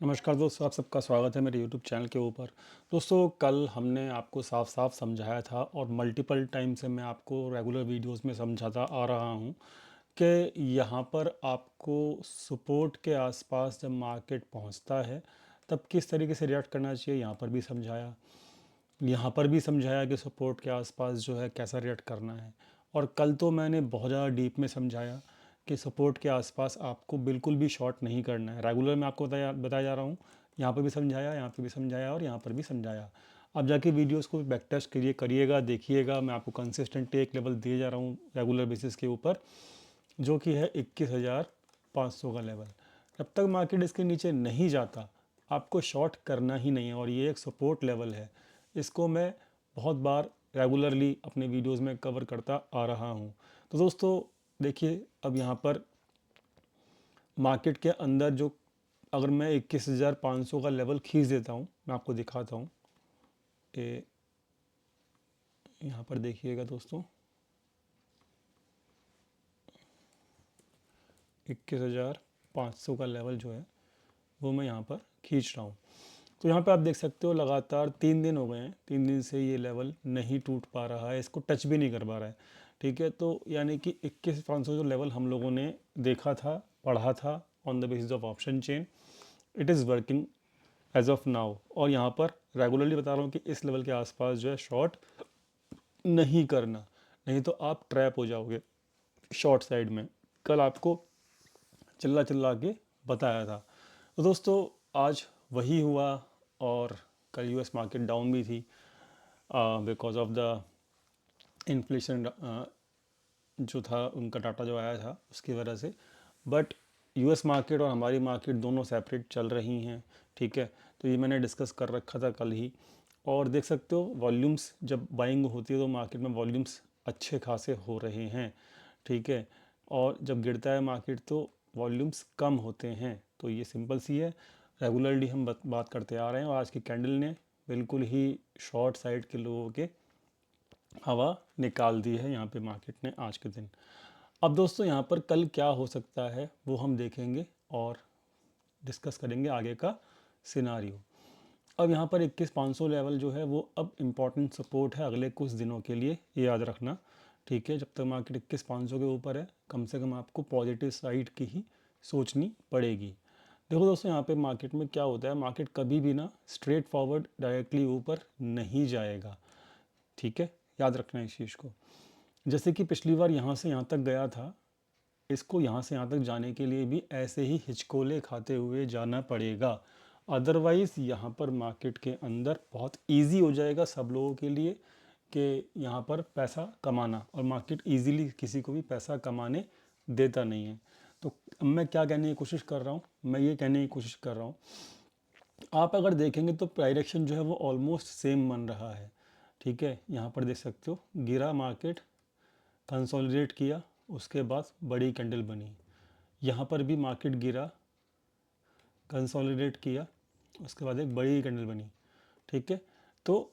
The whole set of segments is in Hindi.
नमस्कार दोस्तों, आप सबका स्वागत है मेरे यूट्यूब चैनल के ऊपर। दोस्तों, कल हमने आपको साफ-साफ समझाया था और मल्टीपल टाइम से मैं आपको रेगुलर वीडियोस में समझाता आ रहा हूँ कि यहाँ पर आपको सपोर्ट के आसपास जब मार्केट पहुँचता है, तब किस तरीके से रिएक्ट करना चाहिए, यहाँ पर भी समझाया। यहाँ पर भी समझाया कि सपोर्ट के आसपास जो है कैसा रिएक्ट करना है। और कल तो मैंने बहुत ज़्यादा डीप में समझाया कि सपोर्ट के आसपास आपको बिल्कुल भी शॉर्ट नहीं करना है। रेगुलर मैं आपको बताया जा रहा हूँ, यहाँ पर भी समझाया, यहाँ पे भी समझाया और यहाँ पर भी समझाया। अब जाके वीडियोस को बैक टेस्ट करिएगा, देखिएगा। मैं आपको कंसिस्टेंट एक लेवल दिए जा रहा हूँ रेगुलर बेसिस के ऊपर, जो कि है 21,500 का लेवल। जब तक मार्केट इसके नीचे नहीं जाता, आपको शॉर्ट करना ही नहीं है। और ये एक सपोर्ट लेवल है, इसको मैं बहुत बार रेगुलरली अपने वीडियोस में कवर करता आ रहा हूँ। तो दोस्तों देखिए, अब यहाँ पर मार्केट के अंदर जो, अगर मैं 21,500 का लेवल खींच देता हूँ, मैं आपको दिखाता हूँ कि यहाँ पर देखिएगा दोस्तों, 21,500 का लेवल जो है वो मैं यहाँ पर खींच रहा हूँ। तो यहाँ पे आप देख सकते हो, लगातार 3 दिन हो गए हैं, 3 दिन से ये लेवल नहीं टूट पा रहा है, इसको टच भी नहीं कर पा रहा है। ठीक है, तो यानी कि 21,500 जो लेवल हम लोगों ने देखा था, पढ़ा था on the basis of option chain, it is working as of now. और यहाँ पर रेगुलरली बता रहा हूँ कि इस लेवल के आसपास जो है शॉर्ट नहीं करना, नहीं तो आप ट्रैप हो जाओगे शॉर्ट साइड में। कल आपको चिल्ला चिल्ला के बताया था। तो दोस्तों, आज वही हुआ। और कल यूएस मार्केट डाउन भी थी बिकॉज ऑफ द इन्फ्लेशन, जो था उनका डाटा जो आया था उसकी वजह से। बट यूएस मार्केट और हमारी मार्केट दोनों सेपरेट चल रही हैं। ठीक है, तो ये मैंने डिस्कस कर रखा था कल ही। और देख सकते हो, वॉल्यूम्स जब बाइंग होती है तो मार्केट में वॉल्यूम्स अच्छे खासे हो रहे हैं। ठीक है, और जब गिरता है मार्केट तो वॉल्यूम्स कम होते हैं। तो ये सिंपल सी है, रेगुलरली हम बात करते आ रहे हैं। और आज की कैंडल ने बिल्कुल ही शॉर्ट साइड के लोगों के हवा निकाल दी है यहाँ पे मार्केट ने आज के दिन। अब दोस्तों, यहाँ पर कल क्या हो सकता है वो हम देखेंगे और डिस्कस करेंगे आगे का सिनारियो। अब यहाँ पर 21,500 लेवल जो है वो अब इम्पॉर्टेंट सपोर्ट है अगले कुछ दिनों के लिए, ये याद रखना। ठीक है, जब तक मार्केट 21,500 के ऊपर है, कम से कम आपको पॉजिटिव साइड की ही सोचनी पड़ेगी। देखो दोस्तों, यहाँ पे मार्केट में क्या होता है, मार्केट कभी भी ना स्ट्रेट फॉरवर्ड डायरेक्टली ऊपर नहीं जाएगा। ठीक है, याद रखना इस चीज़ को। जैसे कि पिछली बार यहाँ से यहाँ तक गया था, इसको यहाँ से यहाँ तक जाने के लिए भी ऐसे ही हिचकोले खाते हुए जाना पड़ेगा। अदरवाइज़ यहाँ पर मार्केट के अंदर बहुत इजी हो जाएगा सब लोगों के लिए कि यहाँ पर पैसा कमाना, और मार्केट इजीली किसी को भी पैसा कमाने देता नहीं है। तो अब मैं क्या कहने की कोशिश कर रहा हूँ, मैं ये कहने की कोशिश कर रहा हूँ, आप अगर देखेंगे तो डायरेक्शन जो है वो ऑलमोस्ट सेम बन रहा है। ठीक है, यहाँ पर देख सकते हो, गिरा मार्केट, कंसोलिडेट किया, उसके बाद बड़ी कैंडल बनी। यहाँ पर भी मार्केट गिरा, कंसोलिडेट किया, उसके बाद एक बड़ी कैंडल बनी। ठीक है, तो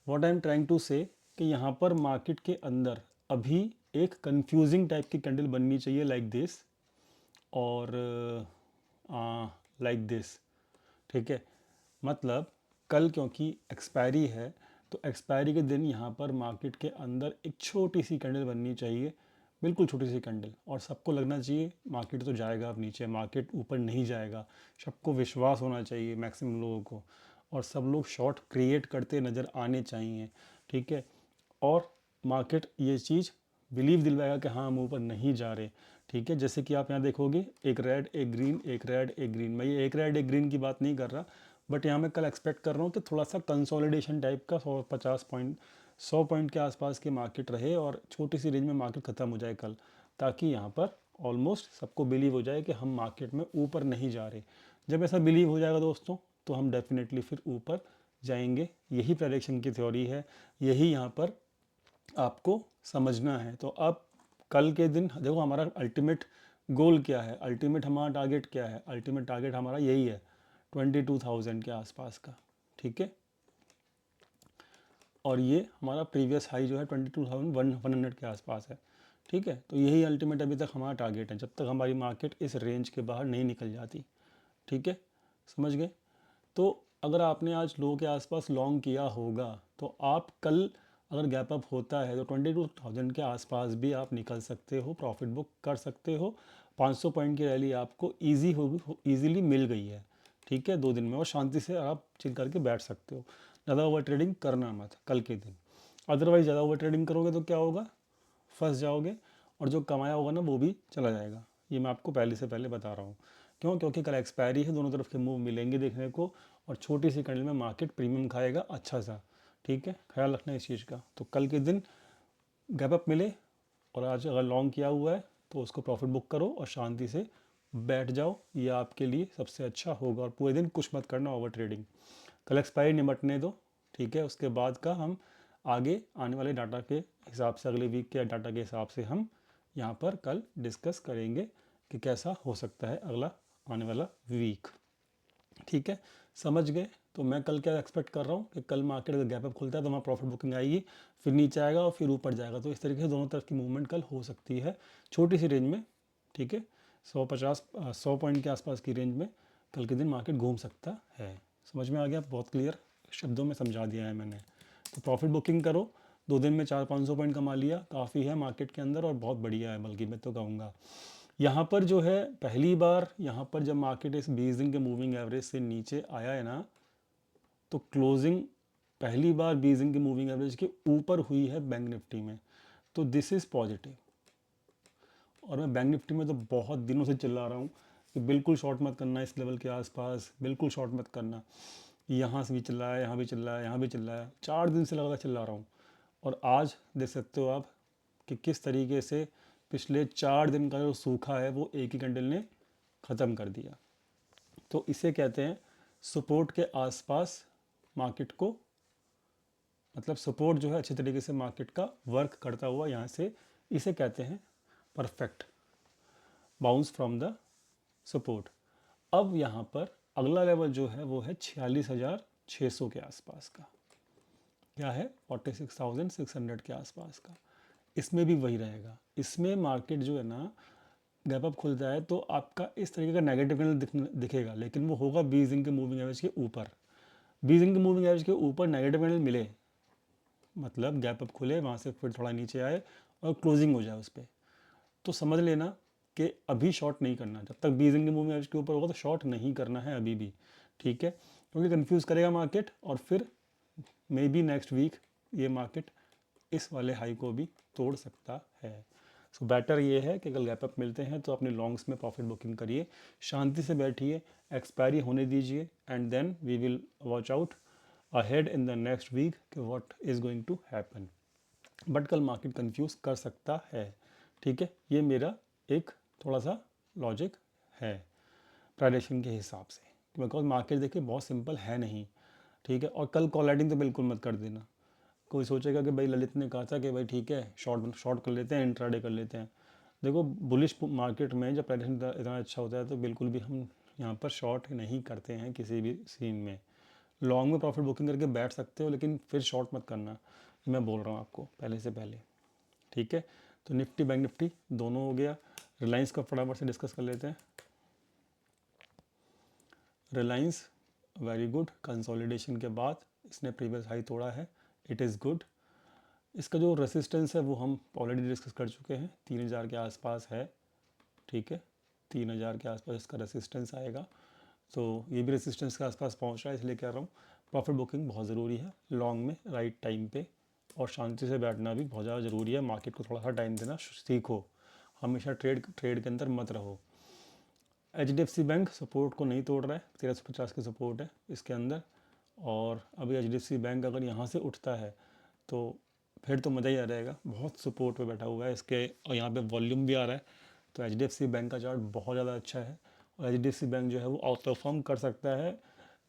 what I am trying to say कि यहाँ पर मार्केट के अंदर अभी एक कंफ्यूजिंग टाइप की कैंडल बननी चाहिए, लाइक दिस और लाइक दिस। ठीक है, मतलब कल क्योंकि एक्सपायरी है, तो एक्सपायरी के दिन यहाँ पर मार्केट के अंदर एक छोटी सी कैंडल बननी चाहिए, बिल्कुल छोटी सी कैंडल। और सबको लगना चाहिए मार्केट तो जाएगा अब नीचे, मार्केट ऊपर नहीं जाएगा। सबको विश्वास होना चाहिए, मैक्सिमम लोगों को। और सब लोग शॉर्ट क्रिएट करते नज़र आने चाहिए। ठीक है, और मार्केट ये चीज़ बिलीव दिलवाएगा कि हाँ, हम ऊपर नहीं जा रहे। ठीक है, जैसे कि आप यहाँ देखोगे, एक रेड एक ग्रीन, एक रेड एक ग्रीन। मैं ये एक रेड एक ग्रीन की बात नहीं कर रहा, बट यहाँ मैं कल एक्सपेक्ट कर रहा हूँ कि थोड़ा सा कंसोलिडेशन टाइप का 150 पॉइंट, 100 पॉइंट के आसपास की मार्केट रहे और छोटी सी रेंज में मार्केट ख़त्म हो जाए कल, ताकि यहाँ पर ऑलमोस्ट सबको बिलीव हो जाए कि हम मार्केट में ऊपर नहीं जा रहे। जब ऐसा बिलीव हो जाएगा दोस्तों, तो हम डेफिनेटली फिर ऊपर जाएंगे। यही प्रेडिक्शन की थ्योरी है, यही यहाँ पर आपको समझना है। तो अब कल के दिन देखो, हमारा अल्टीमेट गोल क्या है, अल्टीमेट हमारा टारगेट क्या है, अल्टीमेट टारगेट हमारा यही है, 22,000 के आसपास का। ठीक है, और ये हमारा प्रीवियस हाई जो है 22,100 के आसपास है। ठीक है, तो यही अल्टीमेट अभी तक हमारा टारगेट है, जब तक हमारी मार्केट इस रेंज के बाहर नहीं निकल जाती। ठीक है, समझ गए? तो अगर आपने आज लो के आसपास लॉन्ग किया होगा तो आप कल अगर गैप अप होता है तो 22,000 के आसपास भी आप निकल सकते हो, प्रॉफिट बुक कर सकते हो। 500 पॉइंट की रैली आपको ईजीली मिल गई है, ठीक है, 2 दिन में, और शांति से आप चिल करके बैठ सकते हो। ज़्यादा ओवर ट्रेडिंग करना मत कल के दिन, अदरवाइज़ ज़्यादा ओवर ट्रेडिंग करोगे तो क्या होगा, फंस जाओगे और जो कमाया होगा ना वो भी चला जाएगा। ये मैं आपको पहले से पहले बता रहा हूँ। क्यों? क्योंकि कल एक्सपायरी है, दोनों तरफ के मूव मिलेंगे देखने को, और छोटी सी कैंडल में मार्केट प्रीमियम खाएगा अच्छा सा, ठीक है, ख्याल रखना इस चीज़ का। तो कल के दिन गैप अप मिले और आज अगर लॉन्ग किया हुआ है तो उसको प्रॉफिट बुक करो और शांति से बैठ जाओ, ये आपके लिए सबसे अच्छा होगा। और पूरे दिन कुछ मत करना ओवर ट्रेडिंग, कल एक्सपायरी निपटने दो, ठीक है, उसके बाद का हम आगे आने वाले डाटा के हिसाब से, अगले वीक के डाटा के हिसाब से हम यहाँ पर कल डिस्कस करेंगे कि कैसा हो सकता है अगला आने वाला वीक, ठीक है, समझ गए? तो मैं कल क्या एक्सपेक्ट कर रहा हूँ कि कल मार्केट अगर गैप अप खुलता है तो वहाँ प्रॉफिट बुकिंग आएगी, फिर नीचे आएगा और फिर ऊपर जाएगा। तो इस तरीके से दोनों तरफ की मूवमेंट कल हो सकती है, छोटी सी रेंज में, ठीक है, 100 पॉइंट के आसपास की रेंज में कल के दिन मार्केट घूम सकता है। समझ में आ गया? बहुत क्लियर शब्दों में समझा दिया है मैंने। तो प्रॉफिट बुकिंग करो, 2 दिन में 400-500 पॉइंट कमा लिया, काफ़ी है मार्केट के अंदर और बहुत बढ़िया है, बल्कि मैं तो कहूँगा। यहाँ पर जो है पहली बार, यहाँ पर जब मार्केट इस 20 दिन के मूविंग एवरेज से नीचे आया है ना, तो क्लोजिंग पहली बार 20 दिन के मूविंग एवरेज के ऊपर हुई है बैंक निफ्टी में, तो दिस इज़ पॉजिटिव। और मैं बैंक निफ्टी में तो बहुत दिनों से चिल्ला रहा हूँ कि बिल्कुल शॉर्ट मत करना इस लेवल के आसपास, बिल्कुल शॉर्ट मत करना। यहाँ से भी चिल्ला है, यहाँ भी चिल्ला है, यहाँ भी चिल्ला है, 4 दिन से लगातार चिल्ला रहा हूँ। और आज देख सकते हो आप कि किस तरीके से पिछले 4 दिन का जो सूखा है वो एक ही कैंडल ने ख़त्म कर दिया। तो इसे कहते हैं सपोर्ट के आसपास मार्केट को, मतलब सपोर्ट जो है अच्छे तरीके से मार्केट का वर्क करता हुआ यहाँ से, इसे कहते हैं perfect bounce from the support. अब यहाँ पर अगला लेवल जो है वो है 46,600 के आसपास का, क्या है 46,600 के आसपास का। इसमें भी वही रहेगा, इसमें मार्केट जो है ना गैप अप खुलता है तो आपका इस तरीके का नेगेटिव कैंडल दिखेगा, लेकिन वो होगा 20 दिन के मूविंग एवरेज के ऊपर। 20 दिन के मूविंग एवरेज के ऊपर नेगेटिव कैंडल मिले, मतलब गैप अप खुले, वहाँ से फिर थोड़ा नीचे आए और क्लोजिंग हो जाए उस पर, तो समझ लेना कि अभी शॉर्ट नहीं करना, जब तक 20 दिन के मूविंग एवरेज के ऊपर होगा तो शॉर्ट नहीं करना है अभी भी, ठीक है, क्योंकि कंफ्यूज करेगा मार्केट और फिर मे बी नेक्स्ट वीक ये मार्केट इस वाले हाई को भी तोड़ सकता है। सो बेटर ये है कि अगर गैप अप मिलते हैं तो अपने लॉन्ग्स में प्रॉफिट बुकिंग करिए, शांति से बैठिए, एक्सपायरी होने दीजिए, and then we will watch out ahead in the next week कि what is going to happen. But कल मार्केट कंफ्यूज कर सकता है, ठीक है, ये मेरा एक थोड़ा सा लॉजिक है प्राइडेशन के हिसाब से, बिकॉज मार्केट देखिए बहुत सिंपल है नहीं, ठीक है। और कल कॉल राइटिंग तो बिल्कुल मत कर देना। कोई सोचेगा कि भाई ललित ने कहा था कि भाई ठीक है शॉर्ट शॉर्ट कर लेते हैं, इंट्राडे कर लेते हैं। देखो बुलिश मार्केट में जब प्राइडेशन इतना अच्छा होता है तो बिल्कुल भी हम यहाँ पर शॉर्ट नहीं करते हैं किसी भी सीन में। लॉन्ग में प्रॉफिट बुकिंग करके बैठ सकते हो, लेकिन फिर शॉर्ट मत करना, ये मैं बोल रहा हूँ आपको पहले से पहले, ठीक है। तो निफ्टी बैंक निफ्टी दोनों हो गया। रिलायंस का फटाफट से डिस्कस कर लेते हैं। रिलायंस वेरी गुड, कंसोलिडेशन के बाद इसने प्रीवियस हाई तोड़ा है, इट इज़ गुड। इसका जो रेसिस्टेंस है वो हम ऑलरेडी डिस्कस कर चुके हैं, 3,000 के आसपास है, ठीक है, 3,000 के आसपास इसका रेसिस्टेंस आएगा। तो ये भी रेसिस्टेंस के आसपास पहुंच रहा है, इसलिए कह रहा हूँ प्रॉफिट बुकिंग बहुत ज़रूरी है लॉन्ग में, राइट टाइम पे, और शांति से बैठना भी बहुत ज़्यादा ज़रूरी है। मार्केट को थोड़ा सा टाइम देना सीखो, हमेशा ट्रेड के अंदर मत रहो। HDFC बैंक सपोर्ट को नहीं तोड़ रहा है, 1350 की सपोर्ट है इसके अंदर, और अभी HDFC बैंक अगर यहाँ से उठता है तो फिर तो मज़ा ही आ जाएगा, बहुत सपोर्ट पे बैठा हुआ है इसके, और यहाँ पे वॉल्यूम भी आ रहा है। तो HDFC बैंक का चार्ट बहुत ज़्यादा अच्छा है, और HDFC बैंक जो है वो आउट परफॉर्म कर सकता है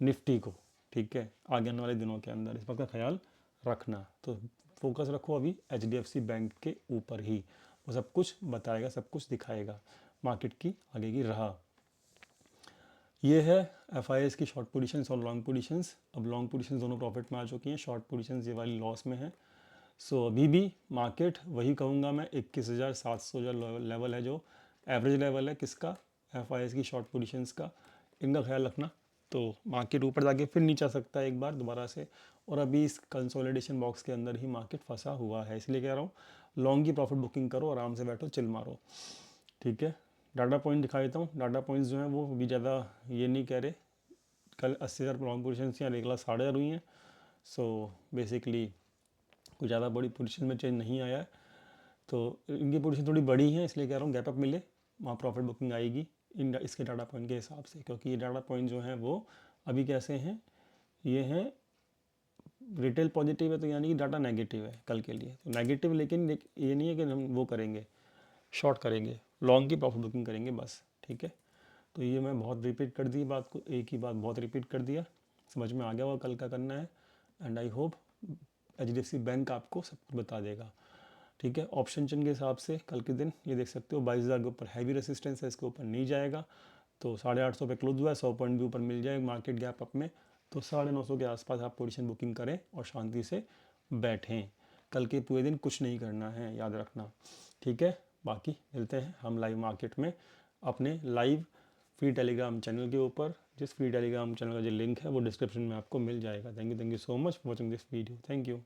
निफ्टी को, ठीक है, आगे आने वाले दिनों के अंदर, इस बात का ख्याल रखना। तो फोकस रखो अभी HDFC बैंक के ऊपर ही, वो सब कुछ बताएगा, सब कुछ दिखाएगा मार्केट की आगे की राह। ये है FIS की शॉर्ट पोजीशंस और लॉन्ग पोजीशंस। अब लॉन्ग पोजीशंस दोनों प्रॉफिट में आ चुकी हैं, शॉर्ट पोजीशंस ये वाली लॉस में है। सो अभी भी मार्केट वही कहूँगा मैं, 21,700 जो लेवल है, जो एवरेज लेवल है किसका, FIS की शॉर्ट पोजीशंस का, इनका ख्याल रखना। तो मार्केट ऊपर जाके फिर नीचे आ सकता है एक बार दोबारा से, और अभी इस कंसोलिडेशन बॉक्स के अंदर ही मार्केट फंसा हुआ है। इसलिए कह रहा हूँ लॉन्ग की प्रॉफिट बुकिंग करो, आराम से बैठो, चिल मारो, ठीक है। डाटा पॉइंट दिखा देता हूँ। डाटा पॉइंट्स जो हैं वो भी ज़्यादा ये नहीं कह रहे, कल 80,000 लॉन्ग पोजिशन थी, 1,60,000 हुई हैं। सो बेसिकली कोई ज़्यादा बड़ी पोजीशन में चेंज नहीं आया है, तो इनकी पोजीशन थोड़ी बड़ी है, इसलिए कह रहा हूँ गैप अप मिले, वहाँ प्रॉफिट बुकिंग आएगी इसके डाटा पॉइंट के हिसाब से। क्योंकि ये डाटा पॉइंट जो हैं वो अभी कैसे हैं, ये हैं रिटेल पॉजिटिव है, तो यानी कि डाटा नेगेटिव है कल के लिए, तो नेगेटिव, लेकिन ये नहीं है कि हम वो करेंगे शॉर्ट करेंगे, लॉन्ग की प्रॉफिट बुकिंग करेंगे बस, ठीक है। तो ये मैं बहुत रिपीट कर दी बात को, एक ही बात बहुत रिपीट कर दिया, समझ में आ गया वो कल का करना है। And I hope HDFC bank आपको सब कुछ बता देगा, ठीक है। ऑप्शन चेन के हिसाब से कल के दिन ये देख सकते हो 22,000 के ऊपर हैवी रेसिस्टेंस है, इसके ऊपर नहीं जाएगा, तो 850 पे क्लोज हुआ है, 100 पॉइंट भी ऊपर मिल जाएगा मार्केट गैप अप में, तो 950 के आसपास आप पोजीशन बुकिंग करें और शांति से बैठें। कल के पूरे दिन कुछ नहीं करना है, याद रखना, ठीक है। बाकी मिलते हैं हम लाइव मार्केट में अपने लाइव फ्री टेलीग्राम चैनल के ऊपर, जिस फ्री टेलीग्राम चैनल का जो लिंक है वो डिस्क्रिप्शन में आपको मिल जाएगा। Thank you so much for watching this video, thank you.